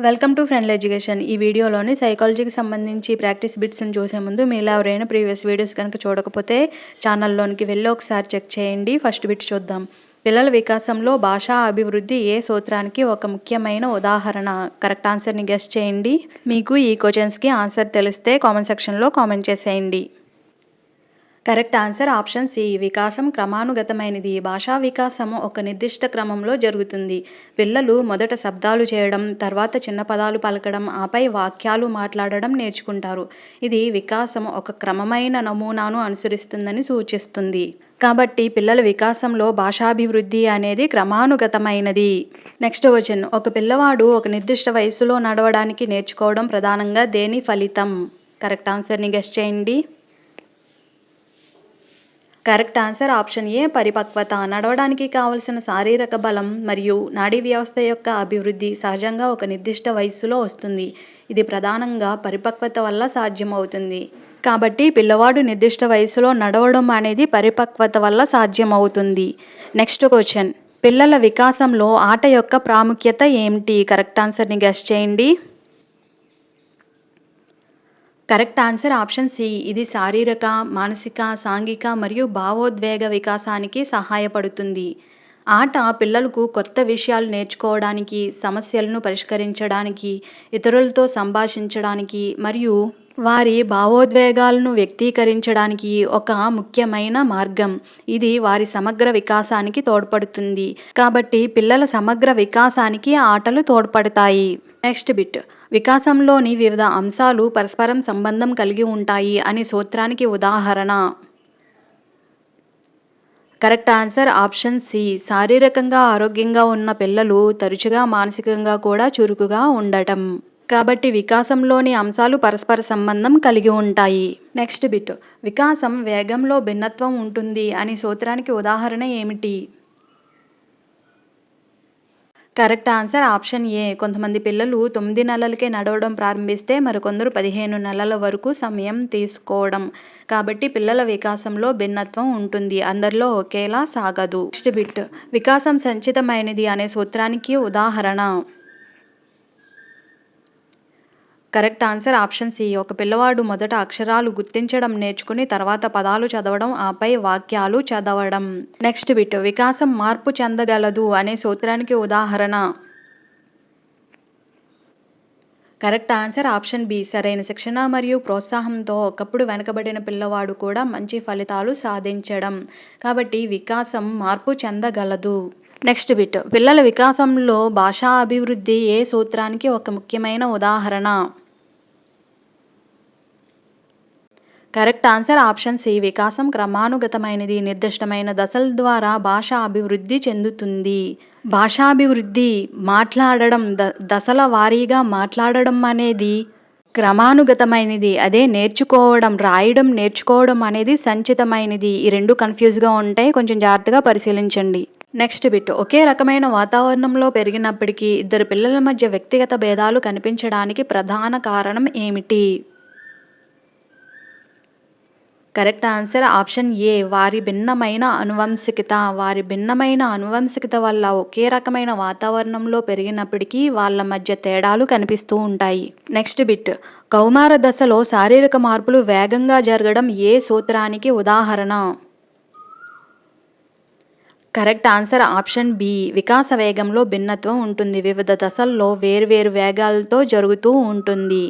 Welcome to friendly education. ఈ వీడియోలోని సైకాలజీకి సంబంధించి ప్రాక్టీస్ బిట్స్ని చూసే ముందు మీలో ఎవరైనా ప్రీవియస్ వీడియోస్ కనుక చూడకపోతే ఛానల్లోనికి వెళ్ళి ఒకసారి చెక్ చేయండి. ఫస్ట్ బిట్ చూద్దాం. పిల్లల వికాసంలో భాషా అభివృద్ధి ఏ సూత్రానికి ఒక ముఖ్యమైన ఉదాహరణ? కరెక్ట్ ఆన్సర్ని గెస్ చేయండి. మీకు ఈ క్వశ్చన్స్కి ఆన్సర్ తెలిస్తే కామెంట్ సెక్షన్లో కామెంట్ చేసేయండి. Correct answer option C. వికాసం క్రమానుగతమైనది. భాషా వికాసం ఒక నిర్దిష్ట క్రమంలో జరుగుతుంది. పిల్లలు మొదట శబ్దాలు చేయడం, తర్వాత చిన్న పదాలు పలకడం, ఆపై వాక్యాలు మాట్లాడడం నేర్చుకుంటారు. ఇది వికాసం ఒక క్రమమైన నమూనాను అనుసరిస్తుందని సూచిస్తుంది. కాబట్టి పిల్లల వికాసంలో భాషాభివృద్ధి అనేది క్రమానుగతమైనది. Next question. ఒక పిల్లవాడు ఒక నిర్దిష్ట వయసులో నడవడానికి నేర్చుకోవడం ప్రధానంగా దేని ఫలితం? కరెక్ట్ ఆన్సర్ని గెస్ చేయండి. Correct answer option A. పరిపక్వత. నడవడానికి కావలసిన శారీరక బలం మరియు నాడీ వ్యవస్థ యొక్క అభివృద్ధి సహజంగా ఒక నిర్దిష్ట వయస్సులో వస్తుంది. ఇది ప్రధానంగా పరిపక్వత వల్ల సాధ్యమవుతుంది. కాబట్టి పిల్లవాడు నిర్దిష్ట వయసులో నడవడం అనేది పరిపక్వత వల్ల సాధ్యమవుతుంది. Next question. పిల్లల వికాసంలో ఆట యొక్క ప్రాముఖ్యత ఏమిటి? కరెక్ట్ ఆన్సర్ని గెస్ చేయండి. Correct answer option C. ఇది శారీరక, మానసిక, సాంఘిక మరియు భావోద్వేగ వికాసానికి సహాయపడుతుంది. ఆట పిల్లలకు కొత్త విషయాలు నేర్చుకోవడానికి, సమస్యలను పరిష్కరించడానికి, ఇతరులతో సంభాషించడానికి మరియు వారి భావోద్వేగాలను వ్యక్తీకరించడానికి ఒక ముఖ్యమైన మార్గం. ఇది వారి సమగ్ర వికాసానికి తోడ్పడుతుంది. కాబట్టి పిల్లల సమగ్ర వికాసానికి ఆటలు తోడ్పడతాయి. Next bit. వికాసంలోని వివిధ అంశాలు పరస్పరం సంబంధం కలిగి ఉంటాయి అనే సూత్రానికి ఉదాహరణ? Correct answer option C. శారీరకంగా ఆరోగ్యంగా ఉన్న పిల్లలు తరచుగా మానసికంగా కూడా చురుకుగా ఉండటం. కాబట్టి వికాసంలోని అంశాలు పరస్పర సంబంధం కలిగి ఉంటాయి. Next bit. వికాసం వేగంలో భిన్నత్వం ఉంటుంది అనే సూత్రానికి ఉదాహరణ ఏమిటి? Correct answer option A. కొంతమంది పిల్లలు 9 నెలలకే నడవడం ప్రారంభిస్తే మరికొందరు 15 నెలల వరకు సమయం తీసుకోవడం. కాబట్టి పిల్లల వికాసంలో భిన్నత్వం ఉంటుంది, అందరిలో ఒకేలా సాగదు. Next bit. వికాసం సంచితమైనది అనే సూత్రానికి ఉదాహరణ? Correct answer option C. ఒక పిల్లవాడు మొదట అక్షరాలు గుర్తించడం నేర్చుకుని తర్వాత పదాలు చదవడం, ఆపై వాక్యాలు చదవడం. Next bit. వికాసం మార్పు చెందగలదు అనే సూత్రానికి ఉదాహరణ? Correct answer option B. సరైన శిక్షణ మరియు ప్రోత్సాహంతో ఒకప్పుడు వెనకబడిన పిల్లవాడు కూడా మంచి ఫలితాలు సాధించడం. కాబట్టి వికాసం మార్పు చెందగలదు. Next bit. పిల్లల వికాసంలో భాషా అభివృద్ధి ఏ సూత్రానికి ఒక ముఖ్యమైన ఉదాహరణ? Correct answer option C. వికాసం క్రమానుగతమైనది. నిర్దిష్టమైన దశల ద్వారా భాష అభివృద్ధి చెందుతుంది. భాషాభివృద్ధి మాట్లాడడం, దశల వారీగా మాట్లాడడం అనేది క్రమానుగతమైనది. అదే నేర్చుకోవడం, రాయడం నేర్చుకోవడం అనేది సంచితమైనది. ఈ రెండు కన్ఫ్యూజ్గా ఉంటాయి, కొంచెం జాగ్రత్తగా పరిశీలించండి. Next bit. ఒకే రకమైన వాతావరణంలో పెరిగినప్పటికీ ఇద్దరు పిల్లల మధ్య వ్యక్తిగత భేదాలు కనిపించడానికి ప్రధాన కారణం ఏమిటి? Correct answer option A. వారి భిన్నమైన అనువంశికత వల్ల ఒకే రకమైన వాతావరణంలో పెరిగినప్పటికీ వాళ్ళ మధ్య తేడాలు కనిపిస్తూ ఉంటాయి. Next bit. కౌమార దశలో శారీరక మార్పులు వేగంగా జరగడం ఏ సూత్రానికి ఉదాహరణ? Correct answer option B. వికాస వేగంలో భిన్నత్వం ఉంటుంది. వివిధ దశల్లో వేర్వేరు వేగాలతో జరుగుతూ ఉంటుంది.